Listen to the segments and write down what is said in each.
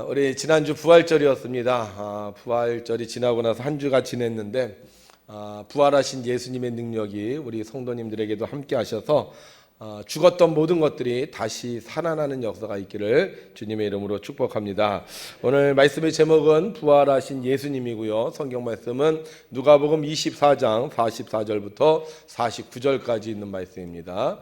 우리 지난주 부활절이었습니다. 부활절이 지나고 나서 한 주가 지냈는데 부활하신 예수님의 능력이 우리 성도님들에게도 함께 하셔서 죽었던 모든 것들이 다시 살아나는 역사가 있기를 주님의 이름으로 축복합니다. 오늘 말씀의 제목은 부활하신 예수님이고요. 성경 말씀은 누가복음 24장 44절부터 49절까지 있는 말씀입니다.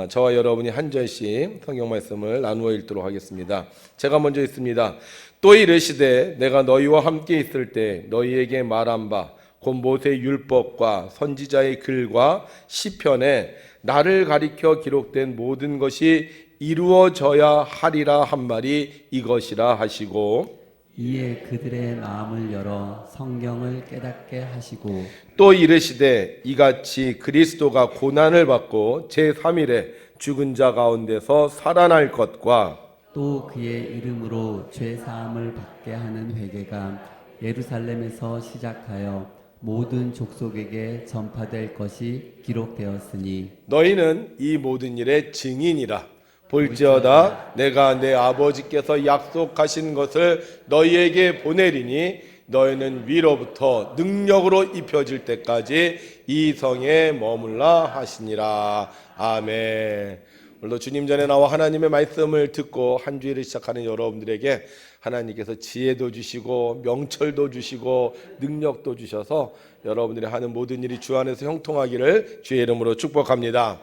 저와 여러분이 한 절씩 성경 말씀을 나누어 읽도록 하겠습니다. 제가 먼저 읽습니다. 또 이르시되 내가 너희와 함께 있을 때 너희에게 말한 바 곧 모세의 율법과 선지자의 글과 시편에 나를 가리켜 기록된 모든 것이 이루어져야 하리라 한 말이 이것이라 하시고, 이에 그들의 마음을 열어 성경을 깨닫게 하시고, 또 이르시되 이같이 그리스도가 고난을 받고 제3일에 죽은 자 가운데서 살아날 것과 또 그의 이름으로 죄 사함을 받게 하는 회개가 예루살렘에서 시작하여 모든 족속에게 전파될 것이 기록되었으니 너희는 이 모든 일의 증인이라. 볼지어다 내가 내 아버지께서 약속하신 것을 너희에게 보내리니 너희는 위로부터 능력으로 입혀질 때까지 이 성에 머물라 하시니라. 아멘. 오늘도 주님 전에 나와 하나님의 말씀을 듣고 한 주일을 시작하는 여러분들에게 하나님께서 지혜도 주시고 명철도 주시고 능력도 주셔서 여러분들이 하는 모든 일이 주 안에서 형통하기를 주의 이름으로 축복합니다.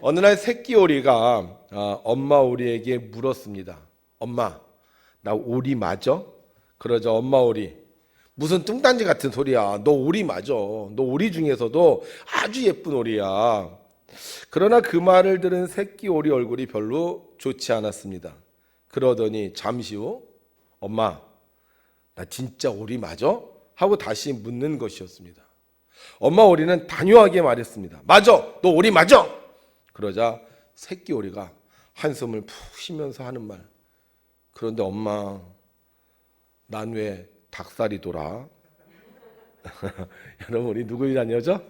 어느 날 새끼 오리가 엄마 오리에게 물었습니다. 엄마, 나 오리 맞아? 그러자 엄마 오리, 무슨 뚱딴지 같은 소리야. 너 오리 맞아. 너 오리 중에서도 아주 예쁜 오리야. 그러나 그 말을 들은 새끼 오리 얼굴이 별로 좋지 않았습니다. 그러더니 잠시 후 엄마, 나 진짜 오리 맞아? 하고 다시 묻는 것이었습니다. 엄마 오리는 단호하게 말했습니다. 맞아, 너 오리 맞아. 그러자 새끼 오리가 한숨을 푹 쉬면서 하는 말, 그런데 엄마, 난 왜 닭살이 돌아? 여러분, 우리 누구의 자녀죠?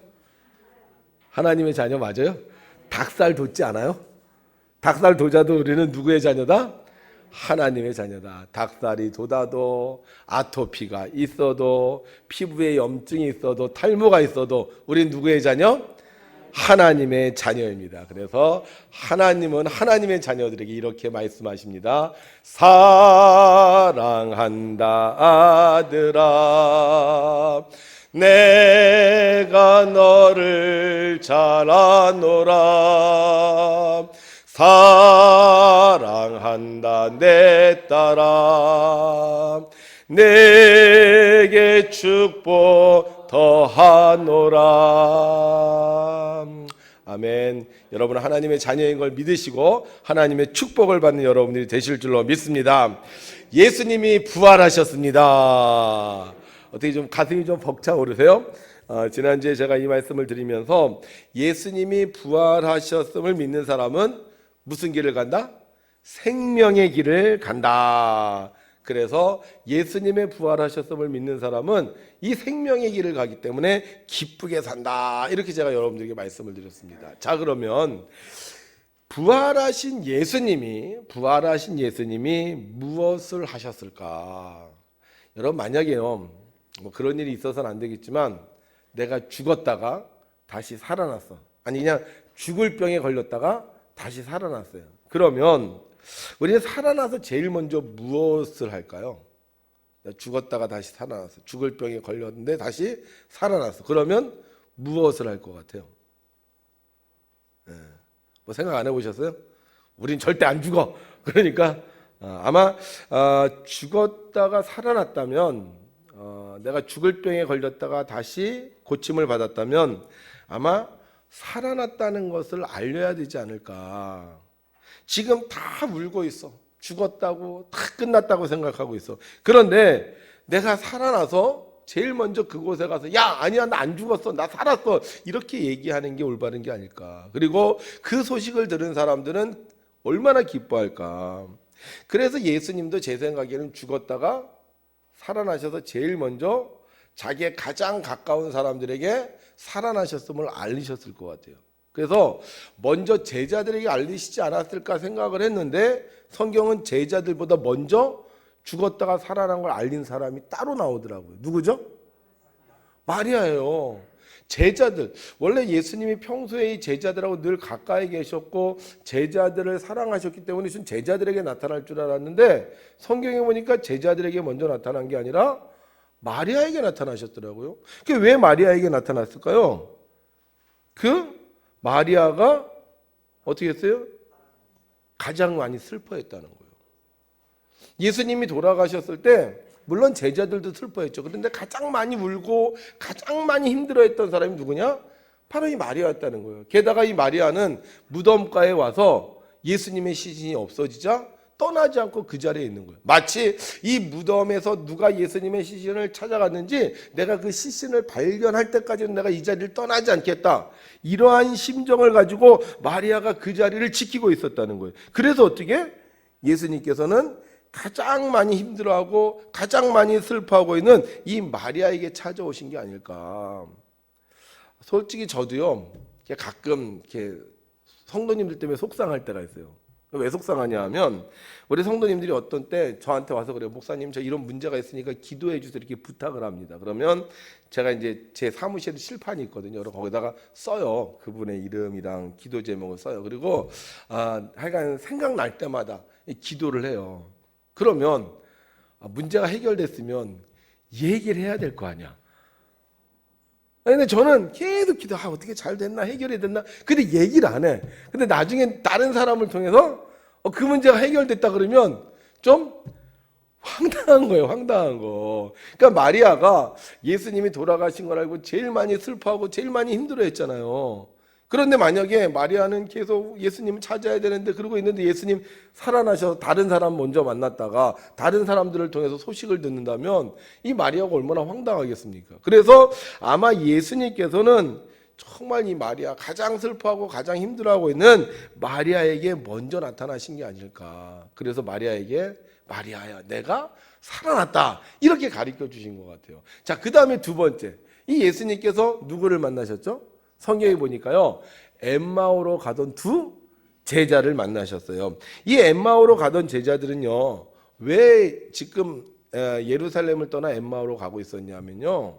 하나님의 자녀 맞아요? 닭살 돋지 않아요? 닭살 돋아도 우리는 누구의 자녀다? 하나님의 자녀다. 닭살이 돋아도, 아토피가 있어도, 피부에 염증이 있어도, 탈모가 있어도 우린 누구의 자녀? 하나님의 자녀입니다. 그래서 하나님은 하나님의 자녀들에게 이렇게 말씀하십니다. 사랑한다 아들아, 내가 너를 잘 아노라. 사랑한다 내 딸아, 내게 축복 더하노라. 아멘. 여러분 하나님의 자녀인 걸 믿으시고 하나님의 축복을 받는 여러분들이 되실 줄로 믿습니다. 예수님이 부활하셨습니다. 어떻게 좀 가슴이 좀 벅차오르세요? 지난주에 제가 이 말씀을 드리면서 예수님이 부활하셨음을 믿는 사람은 무슨 길을 간다? 생명의 길을 간다. 그래서 예수님의 부활하셨음을 믿는 사람은 이 생명의 길을 가기 때문에 기쁘게 산다. 이렇게 제가 여러분들에게 말씀을 드렸습니다. 자, 그러면 부활하신 예수님이 무엇을 하셨을까? 여러분, 만약에요, 뭐 그런 일이 있어서는 안 되겠지만 내가 죽었다가 다시 살아났어. 아니, 그냥 죽을 병에 걸렸다가 다시 살아났어요. 그러면 우리는 살아나서 제일 먼저 무엇을 할까요? 죽었다가 다시 살아났어. 죽을 병에 걸렸는데 다시 살아났어. 그러면 무엇을 할 것 같아요? 뭐 생각 안 해보셨어요? 우린 절대 안 죽어. 그러니까 아마 죽었다가 살아났다면, 내가 죽을 병에 걸렸다가 다시 고침을 받았다면 아마 살아났다는 것을 알려야 되지 않을까. 지금 다 울고 있어. 죽었다고, 다 끝났다고 생각하고 있어. 그런데 내가 살아나서 제일 먼저 그곳에 가서 야, 아니야, 나 안 죽었어, 나 살았어, 이렇게 얘기하는 게 올바른 게 아닐까. 그리고 그 소식을 들은 사람들은 얼마나 기뻐할까. 그래서 예수님도 제 생각에는 죽었다가 살아나셔서 제일 먼저 자기의 가장 가까운 사람들에게 살아나셨음을 알리셨을 것 같아요. 그래서 먼저 제자들에게 알리시지 않았을까 생각을 했는데 성경은 제자들보다 먼저 죽었다가 살아난 걸 알린 사람이 따로 나오더라고요. 누구죠? 마리아예요. 제자들, 원래 예수님이 평소에 이 제자들하고 늘 가까이 계셨고 제자들을 사랑하셨기 때문에 전 제자들에게 나타날 줄 알았는데 성경에 보니까 제자들에게 먼저 나타난 게 아니라 마리아에게 나타나셨더라고요. 그게 왜 마리아에게 나타났을까요? 그 마리아가 어떻게 했어요? 가장 많이 슬퍼했다는 거예요. 예수님이 돌아가셨을 때 물론 제자들도 슬퍼했죠. 그런데 가장 많이 울고 가장 많이 힘들어했던 사람이 누구냐? 바로 이 마리아였다는 거예요. 게다가 이 마리아는 무덤가에 와서 예수님의 시신이 없어지자 떠나지 않고 그 자리에 있는 거예요. 마치 이 무덤에서 누가 예수님의 시신을 찾아갔는지 내가 그 시신을 발견할 때까지는 내가 이 자리를 떠나지 않겠다. 이러한 심정을 가지고 마리아가 그 자리를 지키고 있었다는 거예요. 그래서 어떻게? 예수님께서는 가장 많이 힘들어하고 가장 많이 슬퍼하고 있는 이 마리아에게 찾아오신 게 아닐까. 솔직히 저도요, 가끔 이렇게 성도님들 때문에 속상할 때가 있어요. 왜 속상하냐 하면 우리 성도님들이 어떤 때 저한테 와서 그래요. 목사님, 저 이런 문제가 있으니까 기도해 주세요. 이렇게 부탁을 합니다. 그러면 제가 이제 제 사무실에 칠판이 있거든요. 거기다가 써요. 그분의 이름이랑 기도 제목을 써요. 그리고 하여간 생각날 때마다 기도를 해요. 그러면 문제가 해결됐으면 얘기를 해야 될 거 아니야. 근데 저는 계속 어떻게 잘 됐나, 해결이 됐나. 근데 얘기를 안 해. 근데 나중에 다른 사람을 통해서 그 문제가 해결됐다 그러면 좀 황당한 거예요. 황당한 거. 그러니까 마리아가 예수님이 돌아가신 걸 알고 제일 많이 슬퍼하고 제일 많이 힘들어했잖아요. 그런데 만약에 마리아는 계속 예수님을 찾아야 되는데 그러고 있는데 예수님 살아나셔서 다른 사람 먼저 만났다가 다른 사람들을 통해서 소식을 듣는다면 이 마리아가 얼마나 황당하겠습니까? 그래서 아마 예수님께서는 정말 이 마리아, 가장 슬퍼하고 가장 힘들어하고 있는 마리아에게 먼저 나타나신 게 아닐까. 그래서 마리아에게 마리아야, 내가 살아났다, 이렇게 가르쳐 주신 것 같아요. 자, 그 다음에 두 번째, 이 예수님께서 누구를 만나셨죠? 성경에 보니까요, 엠마오로 가던 두 제자를 만나셨어요. 이 엠마오로 가던 제자들은요, 왜 지금 예루살렘을 떠나 엠마오로 가고 있었냐면요,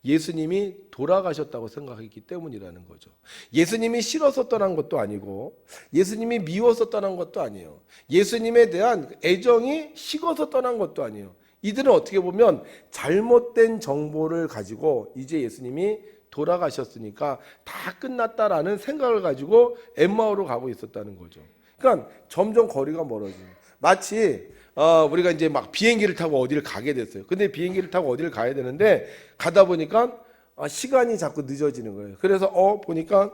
예수님이 돌아가셨다고 생각했기 때문이라는 거죠. 예수님이 싫어서 떠난 것도 아니고 예수님이 미워서 떠난 것도 아니에요. 예수님에 대한 애정이 식어서 떠난 것도 아니에요. 이들은 어떻게 보면 잘못된 정보를 가지고 이제 예수님이 돌아가셨으니까 다 끝났다라는 생각을 가지고 엠마오로 가고 있었다는 거죠. 그러니까 점점 거리가 멀어져요. 마치 우리가 이제 막 비행기를 타고 어디를 가게 됐어요. 근데 비행기를 타고 어디를 가야 되는데 가다 보니까 시간이 자꾸 늦어지는 거예요. 그래서 보니까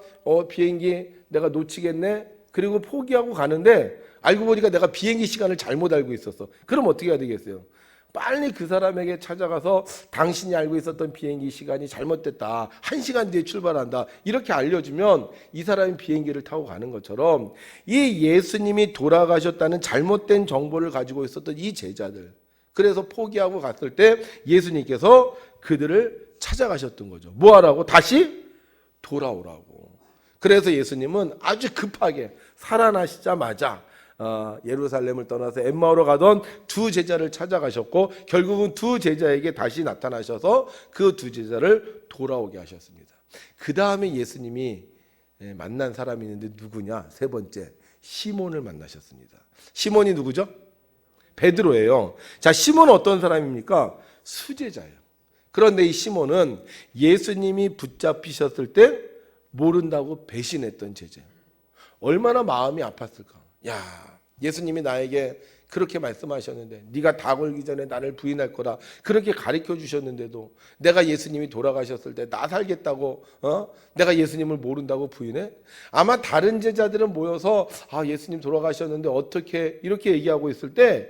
비행기 내가 놓치겠네. 그리고 포기하고 가는데 알고 보니까 내가 비행기 시간을 잘못 알고 있었어. 그럼 어떻게 해야 되겠어요? 빨리 그 사람에게 찾아가서 당신이 알고 있었던 비행기 시간이 잘못됐다. 1시간 뒤에 출발한다. 이렇게 알려주면 이 사람이 비행기를 타고 가는 것처럼 이 예수님이 돌아가셨다는 잘못된 정보를 가지고 있었던 이 제자들. 그래서 포기하고 갔을 때 예수님께서 그들을 찾아가셨던 거죠. 뭐 하라고? 다시 돌아오라고. 그래서 예수님은 아주 급하게 살아나시자마자 예루살렘을 떠나서 엠마오로 가던 두 제자를 찾아가셨고 결국은 두 제자에게 다시 나타나셔서 그 두 제자를 돌아오게 하셨습니다. 그 다음에 예수님이 만난 사람이 있는데 누구냐? 세 번째, 시몬을 만나셨습니다. 시몬이 누구죠? 베드로예요. 자, 시몬은 어떤 사람입니까? 수제자예요. 그런데 이 시몬은 예수님이 붙잡히셨을 때 모른다고 배신했던 제자예요. 얼마나 마음이 아팠을까? 야, 예수님이 나에게 그렇게 말씀하셨는데 네가 다 걸기 전에 나를 부인할 거라 그렇게 가르쳐 주셨는데도 내가 예수님이 돌아가셨을 때 나 살겠다고 내가 예수님을 모른다고 부인해? 아마 다른 제자들은 모여서 예수님 돌아가셨는데 어떻게 이렇게 얘기하고 있을 때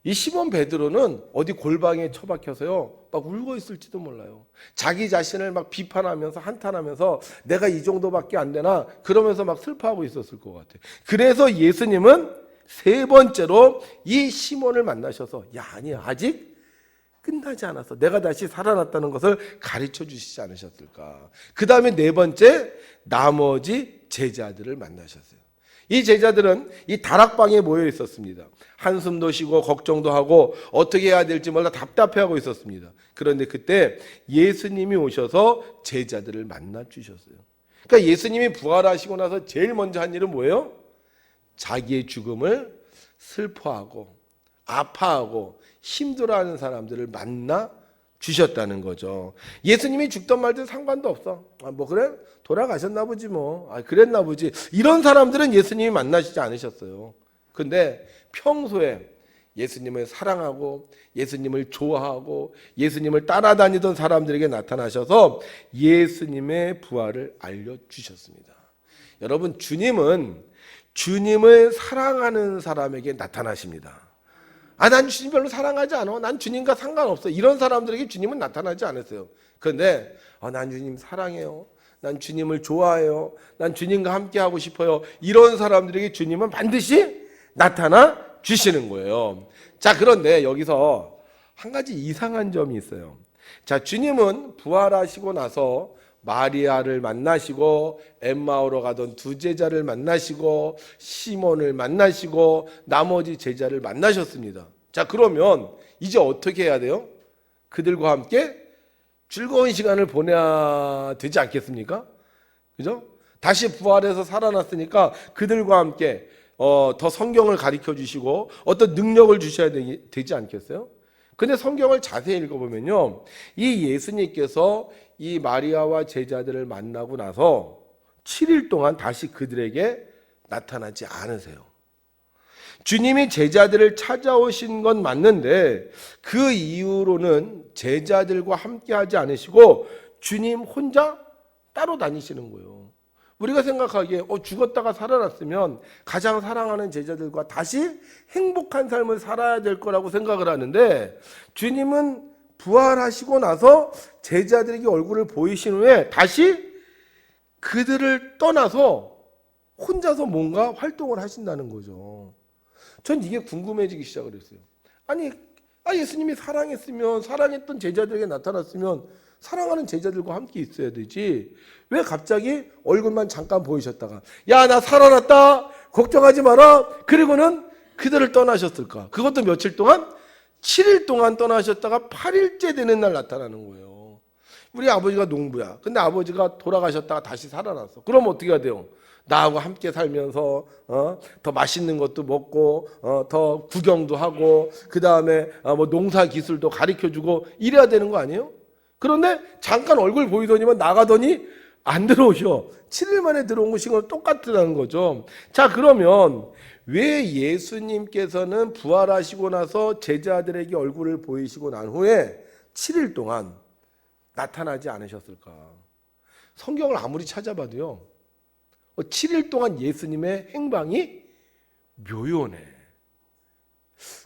이 시몬 베드로는 어디 골방에 처박혀서요 막 울고 있을지도 몰라요. 자기 자신을 막 비판하면서 한탄하면서 내가 이 정도밖에 안 되나 그러면서 막 슬퍼하고 있었을 것 같아요. 그래서 예수님은 세 번째로 이 시몬을 만나셔서 아니야, 아직 끝나지 않았어. 내가 다시 살아났다는 것을 가르쳐 주시지 않으셨을까. 그 다음에 네 번째, 나머지 제자들을 만나셨어요. 이 제자들은 이 다락방에 모여 있었습니다. 한숨도 쉬고 걱정도 하고 어떻게 해야 될지 몰라 답답해하고 있었습니다. 그런데 그때 예수님이 오셔서 제자들을 만나 주셨어요. 그러니까 예수님이 부활하시고 나서 제일 먼저 한 일은 뭐예요? 자기의 죽음을 슬퍼하고 아파하고 힘들어하는 사람들을 만나 주셨다는 거죠. 예수님이 죽던 말든 상관도 없어. 뭐 그래? 돌아가셨나 보지 뭐. 그랬나 보지. 이런 사람들은 예수님이 만나시지 않으셨어요. 근데 평소에 예수님을 사랑하고 예수님을 좋아하고 예수님을 따라다니던 사람들에게 나타나셔서 예수님의 부활을 알려주셨습니다. 여러분, 주님은 주님을 사랑하는 사람에게 나타나십니다. 난 주님 별로 사랑하지 않아. 난 주님과 상관없어. 이런 사람들에게 주님은 나타나지 않으세요. 그런데 난 주님 사랑해요. 난 주님을 좋아해요. 난 주님과 함께 하고 싶어요. 이런 사람들에게 주님은 반드시 나타나 주시는 거예요. 자, 그런데 여기서 한 가지 이상한 점이 있어요. 자, 주님은 부활하시고 나서 마리아를 만나시고 엠마오로 가던 두 제자를 만나시고 시몬을 만나시고 나머지 제자를 만나셨습니다. 자, 그러면 이제 어떻게 해야 돼요? 그들과 함께 즐거운 시간을 보내야 되지 않겠습니까? 그죠? 다시 부활해서 살아났으니까 그들과 함께 더 성경을 가르쳐 주시고 어떤 능력을 주셔야 되지 않겠어요? 근데 성경을 자세히 읽어보면요, 이 예수님께서 이 마리아와 제자들을 만나고 나서 7일 동안 다시 그들에게 나타나지 않으세요. 주님이 제자들을 찾아오신 건 맞는데 그 이후로는 제자들과 함께 하지 않으시고 주님 혼자 따로 다니시는 거예요. 우리가 생각하기에 죽었다가 살아났으면 가장 사랑하는 제자들과 다시 행복한 삶을 살아야 될 거라고 생각을 하는데, 주님은 부활하시고 나서 제자들에게 얼굴을 보이신 후에 다시 그들을 떠나서 혼자서 뭔가 활동을 하신다는 거죠. 전 이게 궁금해지기 시작을 했어요. 예수님이 사랑했으면, 사랑했던 제자들에게 나타났으면 사랑하는 제자들과 함께 있어야 되지, 왜 갑자기 얼굴만 잠깐 보이셨다가 야, 나 살아났다, 걱정하지 마라, 그리고는 그들을 떠나셨을까? 그것도 며칠 동안? 7일 동안 떠나셨다가 8일째 되는 날 나타나는 거예요. 우리 아버지가 농부야. 근데 아버지가 돌아가셨다가 다시 살아났어. 그럼 어떻게 해야 돼요? 나하고 함께 살면서 더 맛있는 것도 먹고 더 구경도 하고 그 다음에 뭐 농사 기술도 가르쳐주고 이래야 되는 거 아니에요? 그런데 잠깐 얼굴 보이더니만 나가더니 안 들어오셔. 7일 만에 들어온 것이 똑같다는 거죠. 자, 그러면 왜 예수님께서는 부활하시고 나서 제자들에게 얼굴을 보이시고 난 후에 7일 동안 나타나지 않으셨을까? 성경을 아무리 찾아봐도요, 7일 동안 예수님의 행방이 묘연해.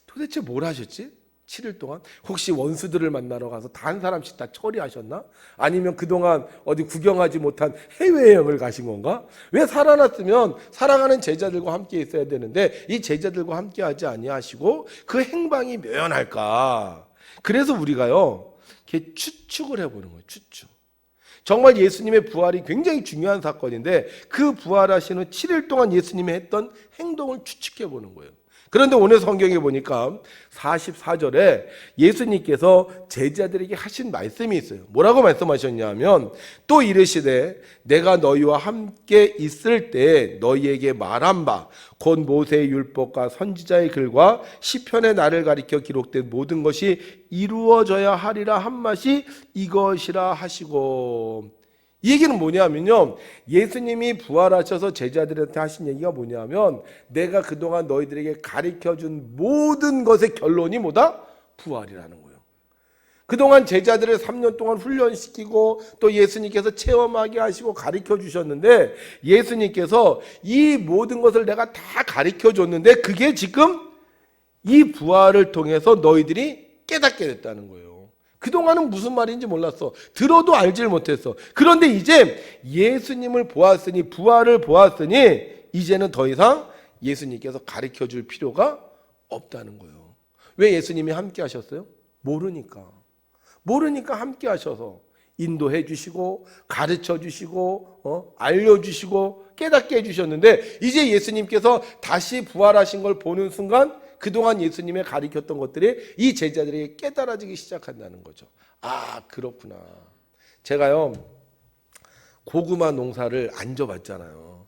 도대체 뭘 하셨지? 7일 동안? 혹시 원수들을 만나러 가서 다 한 사람씩 다 처리하셨나? 아니면 그동안 어디 구경하지 못한 해외여행을 가신 건가? 왜 살아났으면 사랑하는 제자들과 함께 있어야 되는데 이 제자들과 함께 하지 아니하시고 그 행방이 묘연할까? 그래서 우리가요, 이렇게 추측을 해보는 거예요. 추측. 정말 예수님의 부활이 굉장히 중요한 사건인데 그 부활하시는 7일 동안 예수님이 했던 행동을 추측해 보는 거예요. 그런데 오늘 성경에 보니까 44절에 예수님께서 제자들에게 하신 말씀이 있어요. 뭐라고 말씀하셨냐면, 또 이르시되 내가 너희와 함께 있을 때 너희에게 말한 바 곧 모세의 율법과 선지자의 글과 시편에 나를 가리켜 기록된 모든 것이 이루어져야 하리라 한 맛이 이것이라 하시고. 이 얘기는 뭐냐면요, 예수님이 부활하셔서 제자들한테 하신 얘기가 뭐냐면, 내가 그동안 너희들에게 가르쳐준 모든 것의 결론이 뭐다? 부활이라는 거예요. 그동안 제자들을 3년 동안 훈련시키고 또 예수님께서 체험하게 하시고 가르쳐 주셨는데, 예수님께서 이 모든 것을 내가 다 가르쳐 줬는데 그게 지금 이 부활을 통해서 너희들이 깨닫게 됐다는 거예요. 그동안은 무슨 말인지 몰랐어. 들어도 알질 못했어. 그런데 이제 예수님을 보았으니, 부활을 보았으니 이제는 더 이상 예수님께서 가르쳐 줄 필요가 없다는 거예요. 왜 예수님이 함께 하셨어요? 모르니까 함께 하셔서 인도해 주시고 가르쳐 주시고 알려주시고 깨닫게 해주셨는데 이제 예수님께서 다시 부활하신 걸 보는 순간 그동안 예수님의 가르쳤던 것들이 이 제자들에게 깨달아지기 시작한다는 거죠. 아, 그렇구나. 제가요 고구마 농사를 안 져봤잖아요.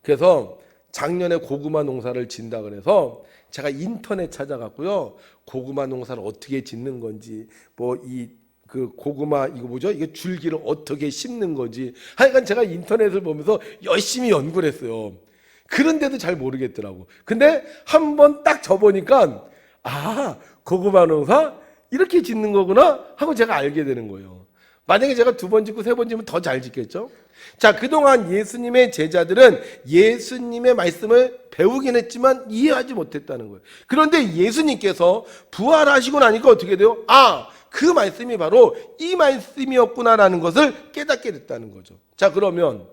그래서 작년에 고구마 농사를 진다 그래서 제가 인터넷 찾아갔고요. 고구마 농사를 어떻게 짓는 건지 그 고구마 이거 뭐죠? 이게 줄기를 어떻게 심는 건지 하여간 제가 인터넷을 보면서 열심히 연구를 했어요. 그런데도 잘 모르겠더라고. 근데 한번 딱 접으니까 아, 고구마 농사 이렇게 짓는 거구나 하고 제가 알게 되는 거예요. 만약에 제가 2번 짓고 3번 짓면 더 잘 짓겠죠? 자, 그동안 예수님의 제자들은 예수님의 말씀을 배우긴 했지만 이해하지 못했다는 거예요. 그런데 예수님께서 부활하시고 나니까 어떻게 돼요? 아, 그 말씀이 바로 이 말씀이었구나라는 것을 깨닫게 됐다는 거죠. 자, 그러면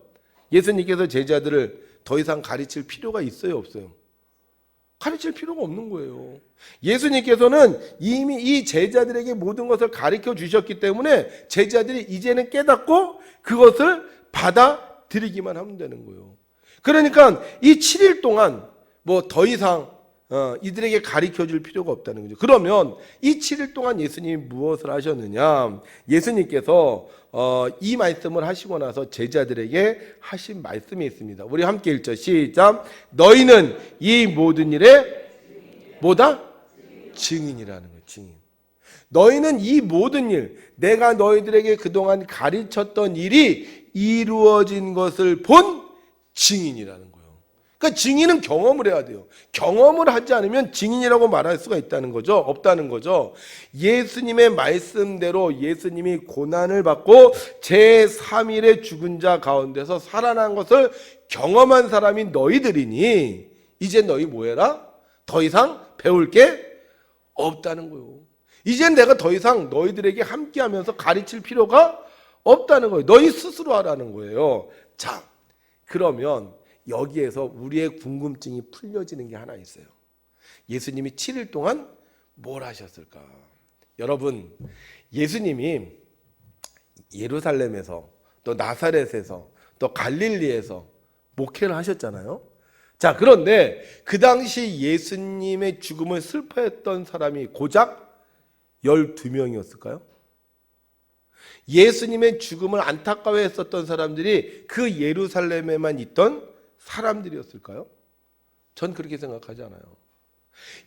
예수님께서 제자들을 더 이상 가르칠 필요가 있어요, 없어요? 가르칠 필요가 없는 거예요. 예수님께서는 이미 이 제자들에게 모든 것을 가르쳐 주셨기 때문에 제자들이 이제는 깨닫고 그것을 받아들이기만 하면 되는 거예요. 그러니까 이 7일 동안 뭐 더 이상 이들에게 가르쳐 줄 필요가 없다는 거죠. 그러면 이 7일 동안 예수님이 무엇을 하셨느냐? 예수님께서 이 말씀을 하시고 나서 제자들에게 하신 말씀이 있습니다. 우리 함께 읽죠. 시작. 너희는 이 모든 일에 뭐다? 증인이라는 거예요. 증인. 너희는 이 모든 일, 내가 너희들에게 그동안 가르쳤던 일이 이루어진 것을 본 증인이라는 거예요. 그러니까 증인은 경험을 해야 돼요. 경험을 하지 않으면 증인이라고 말할 수가 있다는 거죠? 없다는 거죠. 예수님의 말씀대로 예수님이 고난을 받고 제3일에 죽은 자 가운데서 살아난 것을 경험한 사람이 너희들이니 이제 너희 뭐해라? 더 이상 배울 게 없다는 거예요. 이제 내가 더 이상 너희들에게 함께하면서 가르칠 필요가 없다는 거예요. 너희 스스로 하라는 거예요. 자, 그러면 여기에서 우리의 궁금증이 풀려지는 게 하나 있어요. 예수님이 7일 동안 뭘 하셨을까? 여러분, 예수님이 예루살렘에서 또 나사렛에서 또 갈릴리에서 목회를 하셨잖아요. 자, 그런데 그 당시 예수님의 죽음을 슬퍼했던 사람이 고작 12명이었을까요? 예수님의 죽음을 안타까워했었던 사람들이 그 예루살렘에만 있던 사람들이었을까요? 전 그렇게 생각하지 않아요.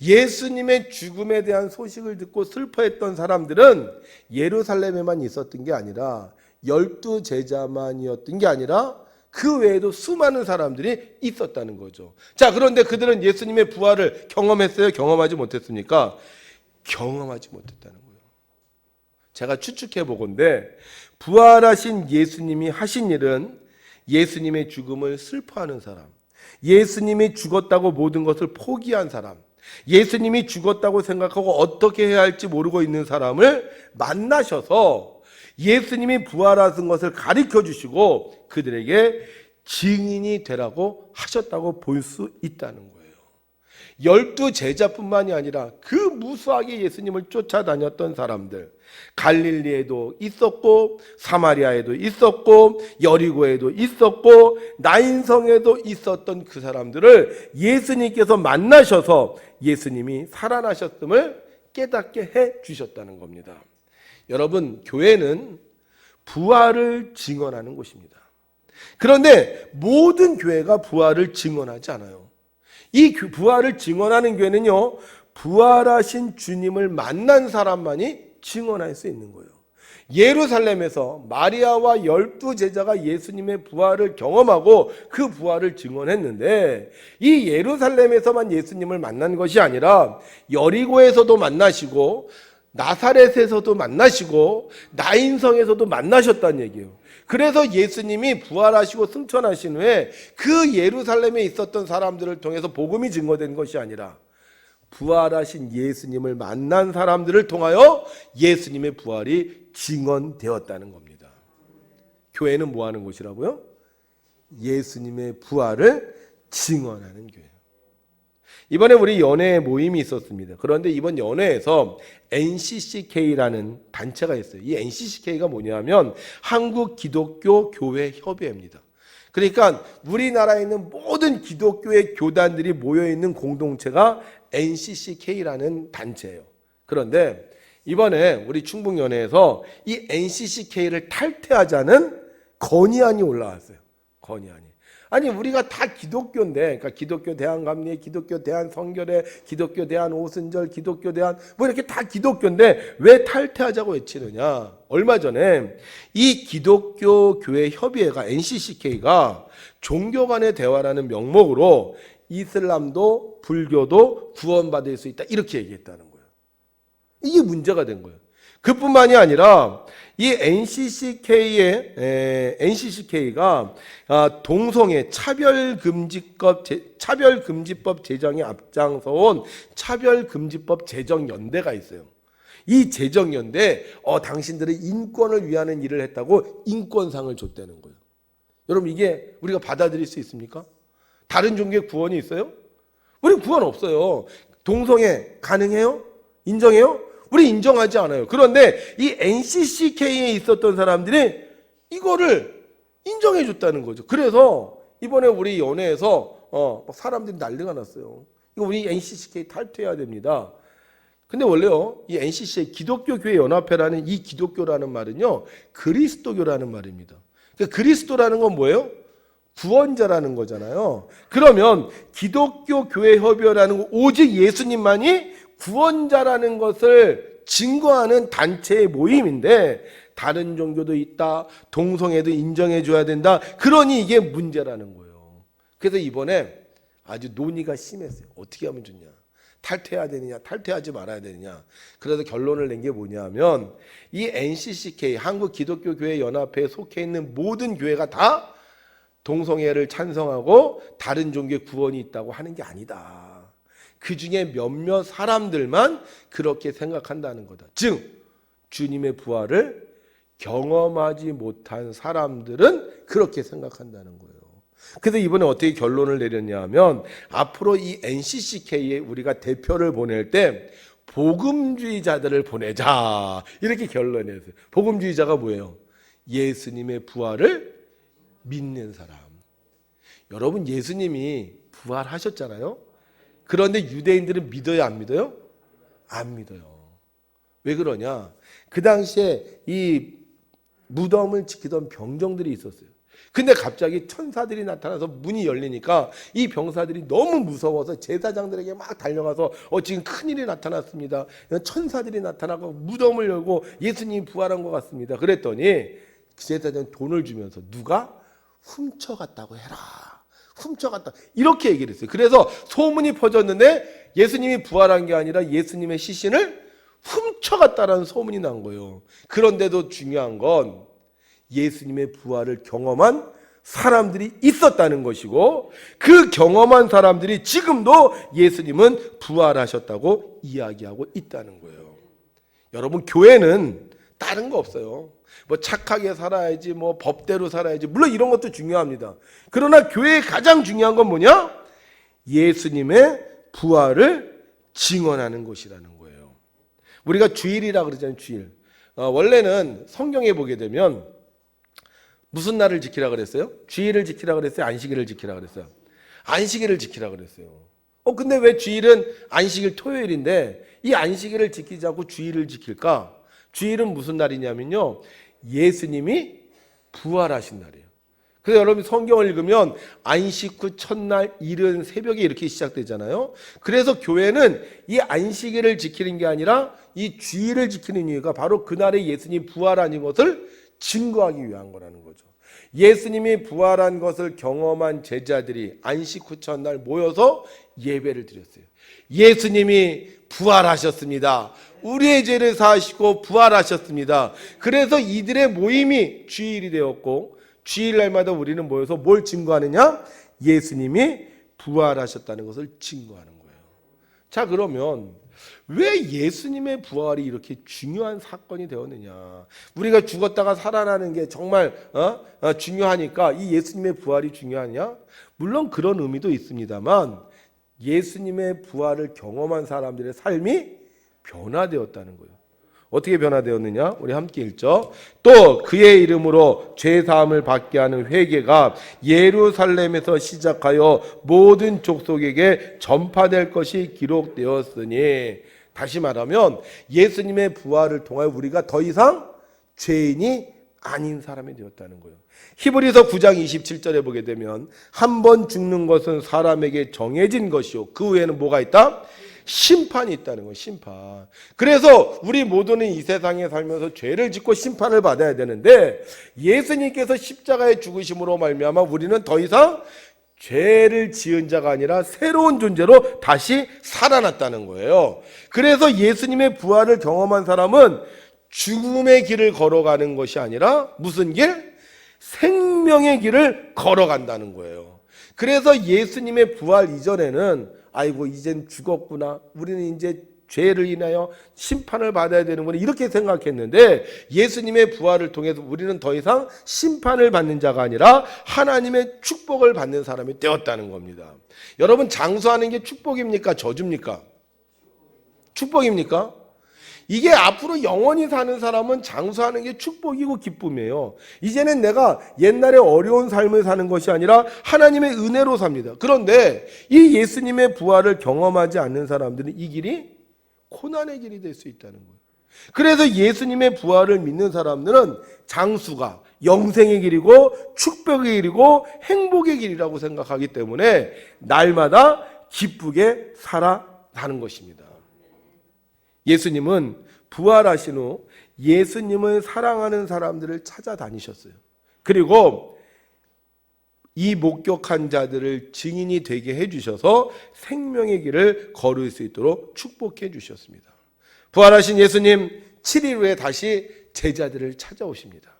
예수님의 죽음에 대한 소식을 듣고 슬퍼했던 사람들은 예루살렘에만 있었던 게 아니라 12제자만이었던 게 아니라 그 외에도 수많은 사람들이 있었다는 거죠. 자, 그런데 그들은 예수님의 부활을 경험했어요? 경험하지 못했습니까? 경험하지 못했다는 거예요. 제가 추측해 보건대 부활하신 예수님이 하신 일은 예수님의 죽음을 슬퍼하는 사람, 예수님이 죽었다고 모든 것을 포기한 사람, 예수님이 죽었다고 생각하고 어떻게 해야 할지 모르고 있는 사람을 만나셔서 예수님이 부활하신 것을 가르쳐 주시고 그들에게 증인이 되라고 하셨다고 볼 수 있다는 거예요. 12제자뿐만이 아니라 그 무수하게 예수님을 쫓아다녔던 사람들, 갈릴리에도 있었고 사마리아에도 있었고 여리고에도 있었고 나인성에도 있었던 그 사람들을 예수님께서 만나셔서 예수님이 살아나셨음을 깨닫게 해 주셨다는 겁니다. 여러분, 교회는 부활을 증언하는 곳입니다. 그런데 모든 교회가 부활을 증언하지 않아요. 이 부활을 증언하는 교회는요, 부활하신 주님을 만난 사람만이 증언할 수 있는 거예요. 예루살렘에서 마리아와 12제자가 예수님의 부활을 경험하고 그 부활을 증언했는데 이 예루살렘에서만 예수님을 만난 것이 아니라 여리고에서도 만나시고 나사렛에서도 만나시고 나인성에서도 만나셨다는 얘기예요. 그래서 예수님이 부활하시고 승천하신 후에 그 예루살렘에 있었던 사람들을 통해서 복음이 증거된 것이 아니라 부활하신 예수님을 만난 사람들을 통하여 예수님의 부활이 증언되었다는 겁니다. 교회는 뭐 하는 곳이라고요? 예수님의 부활을 증언하는 교회예요. 이번에 우리 연회 모임이 있었습니다. 그런데 이번 연회에서 NCCK라는 단체가 있어요. 이 NCCK가 뭐냐면 한국 기독교 교회 협의회입니다. 그러니까 우리나라에 있는 모든 기독교의 교단들이 모여 있는 공동체가 NCCK라는 단체예요. 그런데 이번에 우리 충북연회에서 이 NCCK를 탈퇴하자는 건의안이 올라왔어요. 건의안이. 아니 우리가 다 기독교인데, 그러니까 기독교 대한감리, 기독교 대한성결회, 기독교 대한오순절, 기독교 대한 뭐 이렇게 다 기독교인데 왜 탈퇴하자고 외치느냐? 얼마 전에 이 기독교 교회 협의회가 NCCK가 종교 간의 대화라는 명목으로 이슬람도 불교도 구원받을 수 있다 이렇게 얘기했다는 거예요. 이게 문제가 된 거예요. 그뿐만이 아니라 이 NCCK가 동성애 차별금지법 제정에 앞장서온 차별금지법 제정연대가 있어요. 이 제정연대 당신들의 인권을 위하는 일을 했다고 인권상을 줬다는 거예요. 여러분 이게 우리가 받아들일 수 있습니까? 다른 종교에 구원이 있어요? 우리 구원 없어요. 동성애 가능해요? 인정해요? 우리 인정하지 않아요. 그런데 이 NCCK에 있었던 사람들이 이거를 인정해 줬다는 거죠. 그래서 이번에 우리 연회에서 사람들이 난리가 났어요. 이거 우리 NCCK 탈퇴해야 됩니다. 근데 원래요, 이 NCCK 기독교 교회 연합회라는 이 기독교라는 말은요, 그리스도교라는 말입니다. 그러니까 그리스도라는 건 뭐예요? 구원자라는 거잖아요. 그러면 기독교 교회 협의회라는 건 오직 예수님만이 구원자라는 것을 증거하는 단체의 모임인데 다른 종교도 있다, 동성애도 인정해 줘야 된다. 그러니 이게 문제라는 거예요. 그래서 이번에 아주 논의가 심했어요. 어떻게 하면 좋냐? 탈퇴해야 되느냐, 탈퇴하지 말아야 되느냐. 그래서 결론을 낸 게 뭐냐면 이 NCCK 한국기독교교회연합회에 속해 있는 모든 교회가 다 동성애를 찬성하고 다른 종교의 구원이 있다고 하는 게 아니다. 그 중에 몇몇 사람들만 그렇게 생각한다는 거다. 즉 주님의 부활을 경험하지 못한 사람들은 그렇게 생각한다는 거예요. 그래서 이번에 어떻게 결론을 내렸냐 하면 앞으로 이 NCCK에 우리가 대표를 보낼 때 복음주의자들을 보내자 이렇게 결론을 했어요. 복음주의자가 뭐예요? 예수님의 부활을 믿는 사람. 여러분 예수님이 부활하셨잖아요. 그런데 유대인들은 믿어요, 안 믿어요? 안 믿어요. 왜 그러냐? 그 당시에 이 무덤을 지키던 병정들이 있었어요. 근데 갑자기 천사들이 나타나서 문이 열리니까 이 병사들이 너무 무서워서 제사장들에게 막 달려가서 지금 큰일이 나타났습니다. 천사들이 나타나고 무덤을 열고 예수님이 부활한 것 같습니다. 그랬더니 제사장이 돈을 주면서 누가 훔쳐갔다고 해라. 훔쳐갔다. 이렇게 얘기를 했어요. 그래서 소문이 퍼졌는데 예수님이 부활한 게 아니라 예수님의 시신을 훔쳐갔다라는 소문이 난 거예요. 그런데도 중요한 건 예수님의 부활을 경험한 사람들이 있었다는 것이고 그 경험한 사람들이 지금도 예수님은 부활하셨다고 이야기하고 있다는 거예요. 여러분 교회는 다른 거 없어요. 뭐 착하게 살아야지, 뭐 법대로 살아야지. 물론 이런 것도 중요합니다. 그러나 교회의 가장 중요한 건 뭐냐? 예수님의 부활을 증언하는 것이라는 거예요. 우리가 주일이라 그러잖아요. 주일. 원래는 성경에 보게 되면 무슨 날을 지키라 그랬어요? 주일을 지키라 그랬어요? 안식일을 지키라 그랬어요? 안식일을 지키라 그랬어요. 근데 왜 주일은 안식일 토요일인데 이 안식일을 지키지 않고 주일을 지킬까? 주일은 무슨 날이냐면요. 예수님이 부활하신 날이에요. 그래서 여러분 성경을 읽으면 안식 후 첫날 이른 새벽에 이렇게 시작되잖아요. 그래서 교회는 이 안식일을 지키는 게 아니라 이 주일을 지키는 이유가 바로 그날에 예수님 부활한 것을 증거하기 위한 거라는 거죠. 예수님이 부활한 것을 경험한 제자들이 안식 후 첫날 모여서 예배를 드렸어요. 예수님이 부활하셨습니다. 우리의 죄를 사하시고 부활하셨습니다. 그래서 이들의 모임이 주일이 되었고 주일날마다 우리는 모여서 뭘 증거하느냐? 예수님이 부활하셨다는 것을 증거하는 거예요. 자, 그러면 왜 예수님의 부활이 이렇게 중요한 사건이 되었느냐? 우리가 죽었다가 살아나는 게 정말 중요하니까 이 예수님의 부활이 중요하냐? 물론 그런 의미도 있습니다만 예수님의 부활을 경험한 사람들의 삶이 변화되었다는 거예요. 어떻게 변화되었느냐? 우리 함께 읽죠. 또 그의 이름으로 죄사함을 받게 하는 회개가 예루살렘에서 시작하여 모든 족속에게 전파될 것이 기록되었으니, 다시 말하면 예수님의 부활을 통하여 우리가 더 이상 죄인이 아닌 사람이 되었다는 거예요. 히브리서 9장 27절에 보게 되면 한 번 죽는 것은 사람에게 정해진 것이요 그 후에는 뭐가 있다? 심판이 있다는 거예요. 심판. 그래서 우리 모두는 이 세상에 살면서 죄를 짓고 심판을 받아야 되는데, 예수님께서 십자가에 죽으심으로 말미암아 우리는 더 이상 죄를 지은 자가 아니라 새로운 존재로 다시 살아났다는 거예요. 그래서 예수님의 부활을 경험한 사람은 죽음의 길을 걸어가는 것이 아니라 무슨 길? 생명의 길을 걸어간다는 거예요. 그래서 예수님의 부활 이전에는 아이고 이젠 죽었구나, 우리는 이제 죄를 인하여 심판을 받아야 되는구나, 이렇게 생각했는데, 예수님의 부활을 통해서 우리는 더 이상 심판을 받는 자가 아니라 하나님의 축복을 받는 사람이 되었다는 겁니다. 여러분, 장수하는 게 축복입니까? 저주입니까? 축복입니까? 이게 앞으로 영원히 사는 사람은 장수하는 게 축복이고 기쁨이에요. 이제는 내가 옛날에 어려운 삶을 사는 것이 아니라 하나님의 은혜로 삽니다. 그런데 이 예수님의 부활을 경험하지 않는 사람들은 이 길이 고난의 길이 될 수 있다는 거예요. 그래서 예수님의 부활을 믿는 사람들은 장수가 영생의 길이고 축복의 길이고 행복의 길이라고 생각하기 때문에 날마다 기쁘게 살아가는 것입니다. 예수님은 부활하신 후 예수님을 사랑하는 사람들을 찾아다니셨어요. 그리고 이 목격한 자들을 증인이 되게 해주셔서 생명의 길을 걸을 수 있도록 축복해 주셨습니다. 부활하신 예수님 7일 후에 다시 제자들을 찾아오십니다.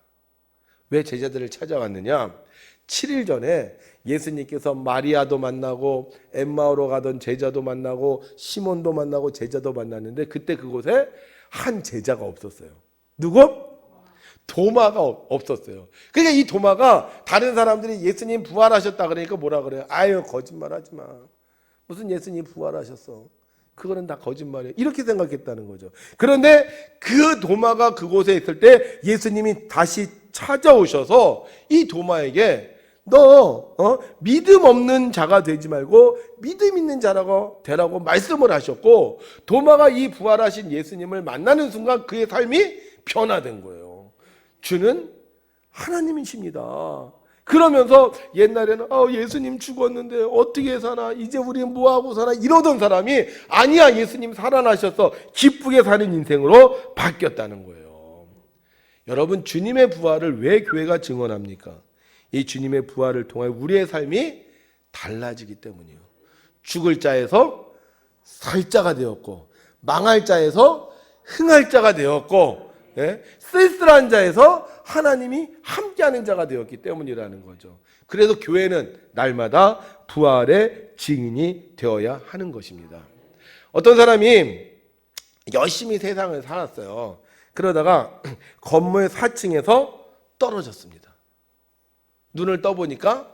왜 제자들을 찾아왔느냐? 7일 전에 예수님께서 마리아도 만나고 엠마오로 가던 제자도 만나고 시몬도 만나고 제자도 만났는데, 그때 그곳에 한 제자가 없었어요. 누구? 도마가 없었어요. 그러니까 이 도마가 다른 사람들이 예수님 부활하셨다 그러니까 뭐라 그래요? 아유, 거짓말하지 마. 무슨 예수님 부활하셨어? 그거는 다 거짓말이에요. 이렇게 생각했다는 거죠. 그런데 그 도마가 그곳에 있을 때 예수님이 다시 찾아오셔서 이 도마에게 너 믿음 없는 자가 되지 말고 믿음 있는 자라고 되라고 말씀을 하셨고, 도마가 이 부활하신 예수님을 만나는 순간 그의 삶이 변화된 거예요. 주는 하나님이십니다. 그러면서 옛날에는 예수님 죽었는데 어떻게 사나, 이제 우리는 뭐하고 사나, 이러던 사람이 아니야, 예수님 살아나셔서 기쁘게 사는 인생으로 바뀌었다는 거예요. 여러분, 주님의 부활을 왜 교회가 증언합니까? 이 주님의 부활을 통해 우리의 삶이 달라지기 때문이에요. 죽을 자에서 살 자가 되었고, 망할 자에서 흥할 자가 되었고, 쓸쓸한 자에서 하나님이 함께하는 자가 되었기 때문이라는 거죠. 그래서 교회는 날마다 부활의 증인이 되어야 하는 것입니다. 어떤 사람이 열심히 세상을 살았어요. 그러다가 건물 4층에서 떨어졌습니다. 눈을 떠보니까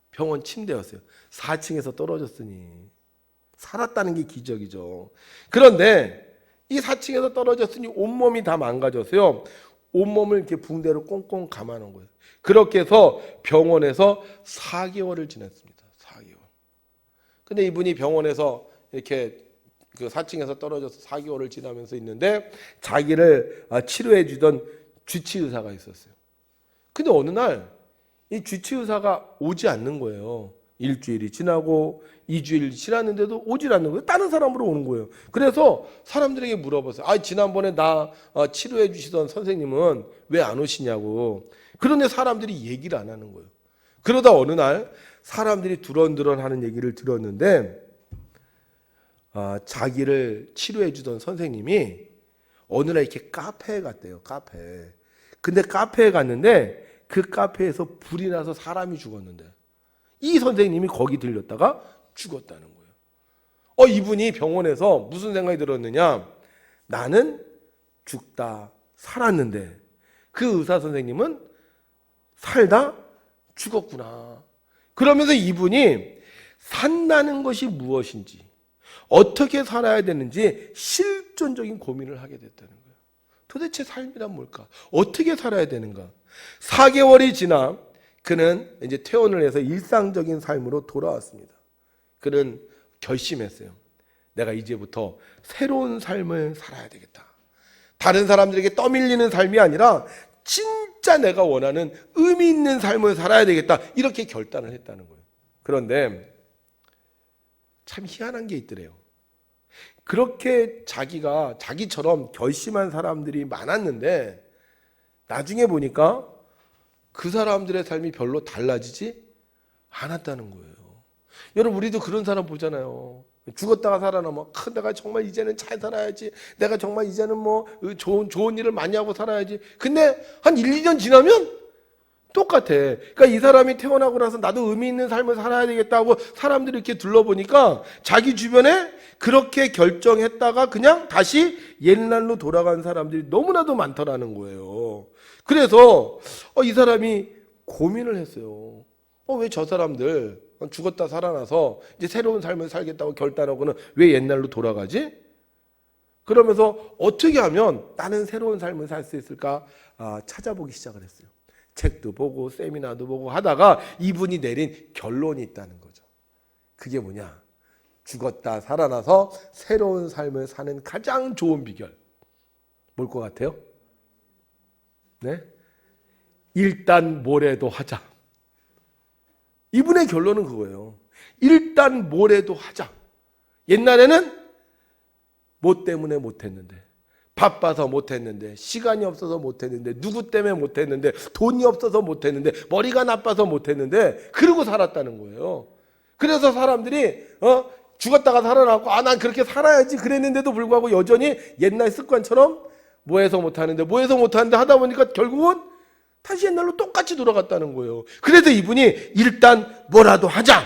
병원 침대였어요. 4층에서 떨어졌으니 살았다는 게 기적이죠. 그런데 이 4층에서 떨어졌으니 온몸이 다 망가졌어요. 온몸을 이렇게 붕대로 꽁꽁 감아놓은 거예요. 그렇게 해서 병원에서 4개월을 지냈습니다. 4개월. 근데 이분이 병원에서 이렇게 그 4층에서 떨어져서 4개월을 지나면서 있는데, 자기를 치료해 주던 주치의사가 있었어요. 근데 어느 날 이 주치의사가 오지 않는 거예요. 일주일이 지나고 2주일이 지났는데도 오질 않는 거예요. 다른 사람으로 오는 거예요. 그래서 사람들에게 물어봤어요. 지난번에 나 치료해 주시던 선생님은 왜 안 오시냐고. 그런데 사람들이 얘기를 안 하는 거예요. 그러다 어느 날 사람들이 두런두런 하는 얘기를 들었는데, 자기를 치료해 주던 선생님이 어느 날 이렇게 카페에 갔대요. 카페. 근데 카페에 갔는데 그 카페에서 불이 나서 사람이 죽었는데, 이 선생님이 거기 들렸다가 죽었다는 거예요. 이분이 병원에서 무슨 생각이 들었느냐? 나는 죽다 살았는데 그 의사 선생님은 살다 죽었구나. 그러면서 이분이 산다는 것이 무엇인지, 어떻게 살아야 되는지 실존적인 고민을 하게 됐다는 거예요. 도대체 삶이란 뭘까? 어떻게 살아야 되는가? 4개월이 지나 그는 이제 퇴원을 해서 일상적인 삶으로 돌아왔습니다. 그는 결심했어요. 내가 이제부터 새로운 삶을 살아야 되겠다. 다른 사람들에게 떠밀리는 삶이 아니라 진짜 내가 원하는 의미 있는 삶을 살아야 되겠다. 이렇게 결단을 했다는 거예요. 그런데 참 희한한 게 있더래요. 그렇게 자기처럼 결심한 사람들이 많았는데 나중에 보니까 그 사람들의 삶이 별로 달라지지 않았다는 거예요. 여러분, 우리도 그런 사람 보잖아요. 죽었다가 살아나면 내가 정말 이제는 잘 살아야지. 내가 정말 이제는 뭐 좋은 일을 많이 하고 살아야지. 근데 한 1, 2년 지나면 똑같아. 그러니까 이 사람이 태어나고 나서 나도 의미 있는 삶을 살아야 되겠다고 사람들이 이렇게 둘러보니까 자기 주변에 그렇게 결정했다가 그냥 다시 옛날로 돌아간 사람들이 너무나도 많더라는 거예요. 그래서 이 사람이 고민을 했어요. 왜 저 사람들 죽었다 살아나서 이제 새로운 삶을 살겠다고 결단하고는 왜 옛날로 돌아가지? 그러면서 어떻게 하면 나는 새로운 삶을 살 수 있을까 찾아보기 시작을 했어요. 책도 보고 세미나도 보고 하다가 이분이 내린 결론이 있다는 거죠. 그게 뭐냐? 죽었다 살아나서 새로운 삶을 사는 가장 좋은 비결. 뭘 것 같아요? 네? 일단 뭐래도 하자. 이분의 결론은 그거예요. 일단 뭐래도 하자. 옛날에는 뭐 때문에 못했는데, 바빠서 못했는데, 시간이 없어서 못했는데, 누구 때문에 못했는데, 돈이 없어서 못했는데, 머리가 나빠서 못했는데, 그러고 살았다는 거예요. 그래서 사람들이 죽었다가 살아나고 난 그렇게 살아야지 그랬는데도 불구하고 여전히 옛날 습관처럼 뭐해서 못하는데 하다 보니까 결국은 다시 옛날로 똑같이 돌아갔다는 거예요. 그래서 이분이 일단 뭐라도 하자.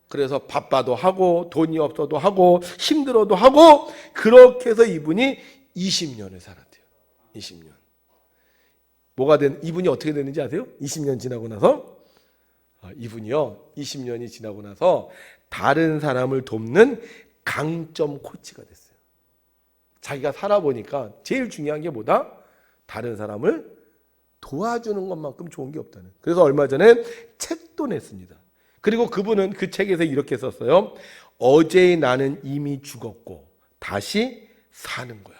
그래서 바빠도 하고 돈이 없어도 하고 힘들어도 하고 그렇게 해서 이분이 20년을 살았대요. 20년. 이분이 어떻게 됐는지 아세요? 20년 지나고 나서 이분이요. 20년이 지나고 나서 다른 사람을 돕는 강점 코치가 됐어요. 자기가 살아보니까 제일 중요한 게 뭐다? 다른 사람을 도와주는 것만큼 좋은 게 없다는. 그래서 얼마 전에 책도 냈습니다. 그리고 그분은 그 책에서 이렇게 썼어요. 어제의 나는 이미 죽었고 다시 사는 거야.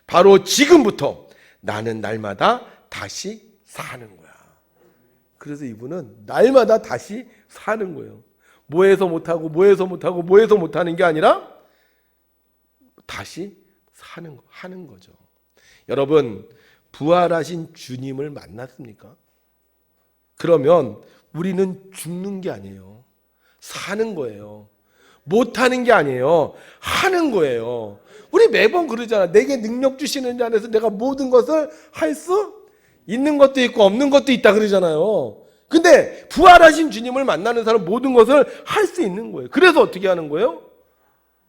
바로 지금부터 나는 날마다 다시 사는 거야. 그래서 이분은 날마다 다시 사는 거예요. 뭐해서 못하는 게 아니라 다시 하는 거죠. 여러분, 부활하신 주님을 만났습니까? 그러면 우리는 죽는 게 아니에요. 사는 거예요. 못하는 게 아니에요. 하는 거예요. 우리 매번 그러잖아. 내게 능력 주시는 자 안에서 내가 모든 것을 할 수 있는 것도 있고 없는 것도 있다 그러잖아요. 근데 부활하신 주님을 만나는 사람 모든 것을 할 수 있는 거예요. 그래서 어떻게 하는 거예요?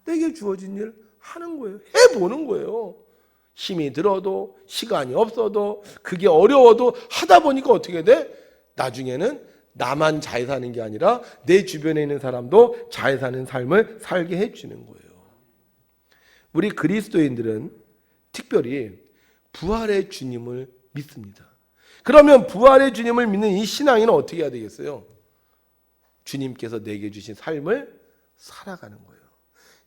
내게 주어진 일 하는 거예요. 해보는 거예요. 힘이 들어도 시간이 없어도 그게 어려워도 하다 보니까 어떻게 돼? 나중에는 나만 잘 사는 게 아니라 내 주변에 있는 사람도 잘 사는 삶을 살게 해주는 거예요. 우리 그리스도인들은 특별히 부활의 주님을 믿습니다. 그러면 부활의 주님을 믿는 이 신앙인은 어떻게 해야 되겠어요? 주님께서 내게 주신 삶을 살아가는 거예요.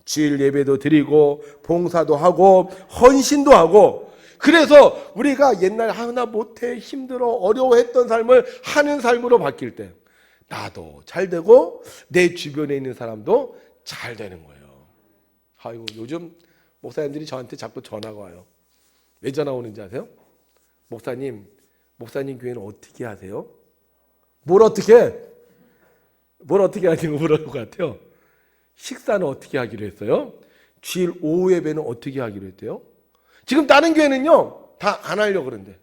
주일 예배도 드리고 봉사도 하고 헌신도 하고 그래서 우리가 옛날 하나 못해 힘들어 어려워했던 삶을 하는 삶으로 바뀔 때 나도 잘 되고 내 주변에 있는 사람도 잘 되는 거예요. 아이고 요즘 목사님들이 저한테 자꾸 전화가 와요. 왜 전화 오는지 아세요? 목사님 교회는 어떻게 하세요? 뭘 어떻게 하시는 거 물어볼 것 같아요. 식사는 어떻게 하기로 했어요? 주일 오후 예배는 어떻게 하기로 했대요? 지금 다른 교회는요 다 안 하려고 그러는데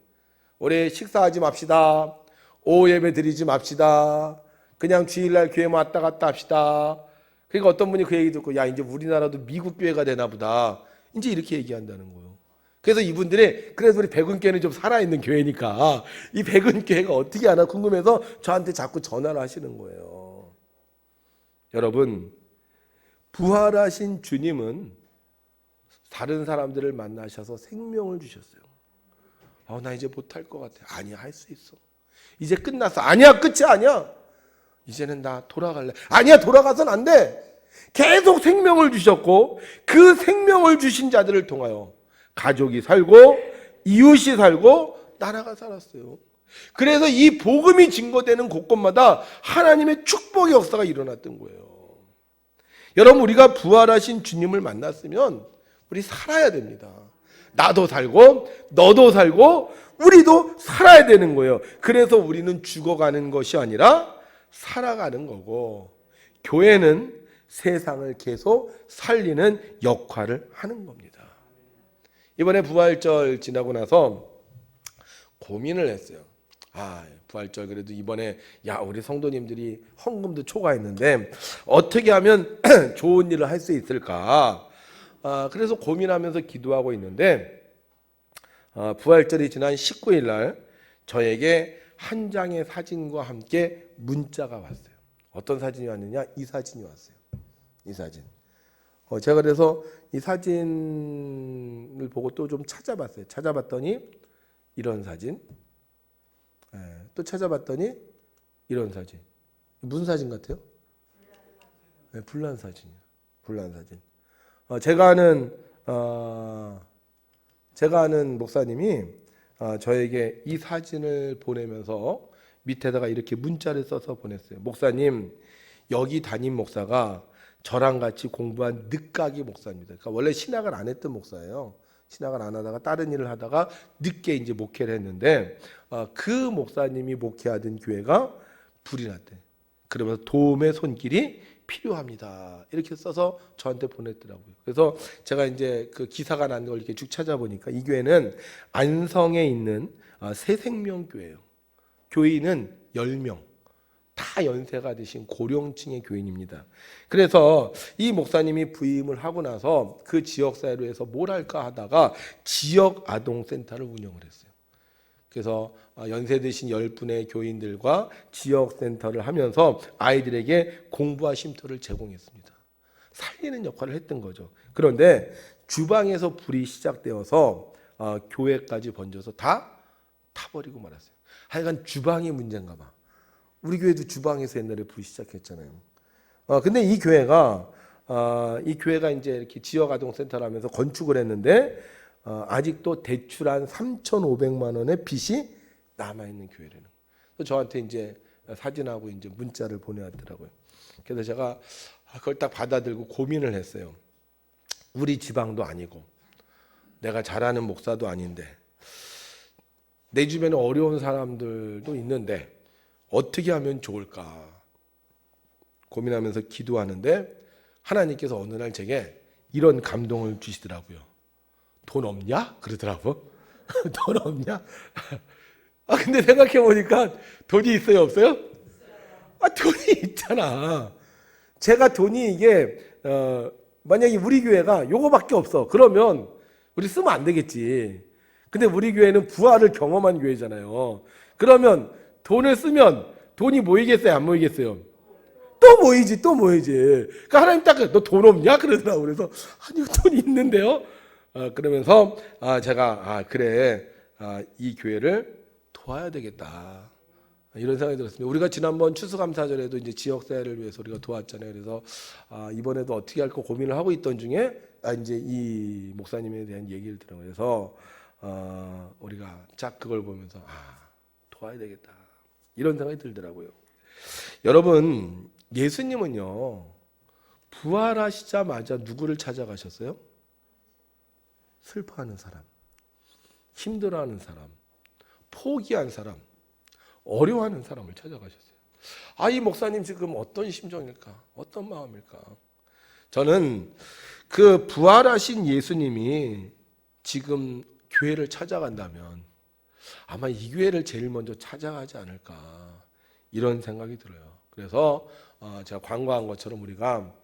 올해 식사하지 맙시다. 오후 예배 드리지 맙시다. 그냥 주일날 교회만 왔다 갔다 합시다. 그러니까 어떤 분이 그 얘기 듣고 야 이제 우리나라도 미국 교회가 되나 보다. 이제 이렇게 얘기한다는 거예요. 그래서 이분들이 그래서 우리 백운교회는 좀 살아있는 교회니까 이 백운교회가 어떻게 하나 궁금해서 저한테 자꾸 전화를 하시는 거예요. 여러분, 부활하신 주님은 다른 사람들을 만나셔서 생명을 주셨어요. 나 이제 못할 것 같아. 아니야, 할 수 있어. 이제 끝났어. 아니야, 끝이 아니야. 이제는 나 돌아갈래. 아니야, 돌아가선 안 돼. 계속 생명을 주셨고 그 생명을 주신 자들을 통하여 가족이 살고 이웃이 살고 나라가 살았어요. 그래서 이 복음이 증거되는 곳곳마다 하나님의 축복의 역사가 일어났던 거예요. 여러분, 우리가 부활하신 주님을 만났으면 우리 살아야 됩니다. 나도 살고 너도 살고 우리도 살아야 되는 거예요. 그래서 우리는 죽어가는 것이 아니라 살아가는 거고, 교회는 세상을 계속 살리는 역할을 하는 겁니다. 이번에 부활절 지나고 나서 고민을 했어요. 부활절 그래도 이번에 우리 성도님들이 헌금도 초과했는데 어떻게 하면 좋은 일을 할 수 있을까? 그래서 고민하면서 기도하고 있는데 부활절이 지난 19일 날 저에게 한 장의 사진과 함께 문자가 왔어요. 어떤 사진이 왔느냐? 이 사진이 왔어요. 이 사진. 제가 그래서 이 사진을 보고 또 좀 찾아봤어요. 찾아봤더니 이런 사진. 또 찾아봤더니 이런 사진. 무슨 사진 같아요? 불난 사진이요. 불난 사진. 제가 아는 목사님이 저에게 이 사진을 보내면서 밑에다가 이렇게 문자를 써서 보냈어요. 목사님, 여기 담임 목사가 저랑 같이 공부한 늦가기 목사입니다. 그러니까 원래 신학을 안 했던 목사예요. 신학을 안 하다가 다른 일을 하다가 늦게 이제 목회를 했는데 그 목사님이 목회하던 교회가 불이 났대. 그러면서 도움의 손길이 필요합니다. 이렇게 써서 저한테 보냈더라고요. 그래서 제가 이제 그 기사가 난 걸 이렇게 쭉 찾아보니까 이 교회는 안성에 있는 새생명교회예요. 교인은 10명. 다 연세가 드신 고령층의 교인입니다. 그래서 이 목사님이 부임을 하고 나서 그 지역사회로 해서 뭘 할까 하다가 지역 아동센터를 운영을 했어요. 그래서 연세 드신 10분의 교인들과 지역센터를 하면서 아이들에게 공부와 쉼터를 제공했습니다. 살리는 역할을 했던 거죠. 그런데 주방에서 불이 시작되어서 교회까지 번져서 다 타버리고 말았어요. 하여간 주방이 문제인가 봐. 우리 교회도 주방에서 옛날에 불이 시작했잖아요. 근데 이 교회가 이제 이렇게 지역 아동센터를 하면서 건축을 했는데 아직도 대출 한 3,500만 원의 빚이 남아 있는 교회라는. 저한테 이제 사진하고 이제 문자를 보내왔더라고요. 그래서 제가 그걸 딱 받아들고 고민을 했어요. 우리 지방도 아니고 내가 잘 아는 목사도 아닌데 내 주변에 어려운 사람들도 있는데 어떻게 하면 좋을까 고민하면서 기도하는데 하나님께서 어느 날 제게 이런 감동을 주시더라고요. 돈 없냐? 그러더라고. 돈 없냐? 근데 생각해 보니까 돈이 있어요, 없어요? 돈이 있잖아. 제가 돈이 이게 만약에 우리 교회가 요거밖에 없어. 그러면 우리 쓰면 안 되겠지. 근데 우리 교회는 부활을 경험한 교회잖아요. 그러면 돈을 쓰면 돈이 모이겠어요, 안 모이겠어요? 또 모이지, 또 모이지. 그러니까 하나님 딱 너 돈 없냐? 그러더라고. 그래서 아니 돈이 있는데요. 그러면서 제가 그래 이 교회를 도와야 되겠다 이런 생각이 들었습니다. 우리가 지난번 추수감사절에도 이제 지역사회를 위해서 우리가 도왔잖아요. 그래서 이번에도 어떻게 할까 고민을 하고 있던 중에 이제 이 목사님에 대한 얘기를 들어요. 그래서 우리가 딱 그걸 보면서 도와야 되겠다 이런 생각이 들더라고요. 여러분, 예수님은요 부활하시자마자 누구를 찾아가셨어요? 슬퍼하는 사람, 힘들어하는 사람, 포기한 사람, 어려워하는 사람을 찾아가셨어요. 이 목사님 지금 어떤 심정일까? 어떤 마음일까? 저는 그 부활하신 예수님이 지금 교회를 찾아간다면 아마 이 교회를 제일 먼저 찾아가지 않을까 이런 생각이 들어요. 그래서 제가 광고한 것처럼 우리가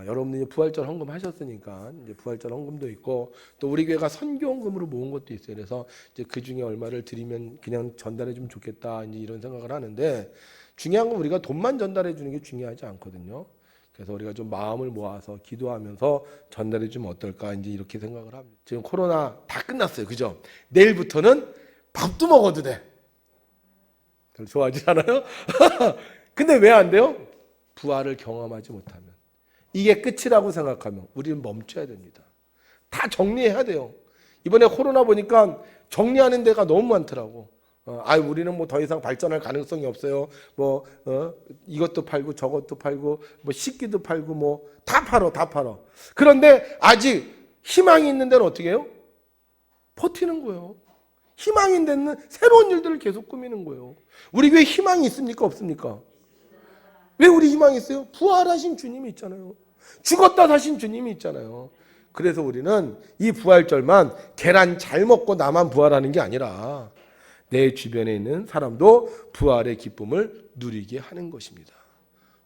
여러분들이 부활절 헌금 하셨으니까 이제 부활절 헌금도 있고 또 우리 교회가 선교헌금으로 모은 것도 있어요. 그래서 이제 그 중에 얼마를 드리면 그냥 전달해 주면 좋겠다 이제 이런 생각을 하는데 중요한 건 우리가 돈만 전달해 주는 게 중요하지 않거든요. 그래서 우리가 좀 마음을 모아서 기도하면서 전달해 주면 어떨까 이제 이렇게 생각을 합니다. 지금 코로나 다 끝났어요. 그죠? 내일부터는 밥도 먹어도 돼. 별 좋아하지 않아요? 근데 왜 안 돼요? 부활을 경험하지 못하면. 이게 끝이라고 생각하면 우리는 멈춰야 됩니다. 다 정리해야 돼요. 이번에 코로나 보니까 정리하는 데가 너무 많더라고. 우리는 뭐 더 이상 발전할 가능성이 없어요. 이것도 팔고 저것도 팔고 뭐 식기도 팔고 뭐 다 팔어. 그런데 아직 희망이 있는 데는 어떻게 해요? 버티는 거예요. 희망이 있는 데는 새로운 일들을 계속 꾸미는 거예요. 우리 교회 희망이 있습니까? 없습니까? 왜 우리 희망이 있어요? 부활하신 주님이 있잖아요. 죽었다 사신 주님이 있잖아요. 그래서 우리는 이 부활절만 계란 잘 먹고 나만 부활하는 게 아니라 내 주변에 있는 사람도 부활의 기쁨을 누리게 하는 것입니다.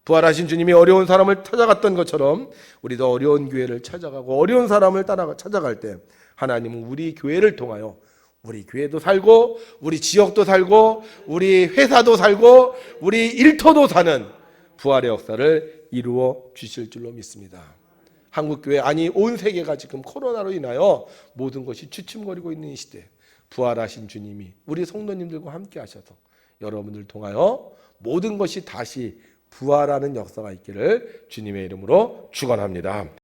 부활하신 주님이 어려운 사람을 찾아갔던 것처럼 우리도 어려운 교회를 찾아가고 어려운 사람을 찾아갈 때 하나님은 우리 교회를 통하여 우리 교회도 살고 우리 지역도 살고 우리 회사도 살고 우리 일터도 사는 부활의 역사를 이루어 주실 줄로 믿습니다. 한국교회 아니 온 세계가 지금 코로나로 인하여 모든 것이 주춤거리고 있는 이 시대 부활하신 주님이 우리 성도님들과 함께 하셔서 여러분들 통하여 모든 것이 다시 부활하는 역사가 있기를 주님의 이름으로 축원합니다.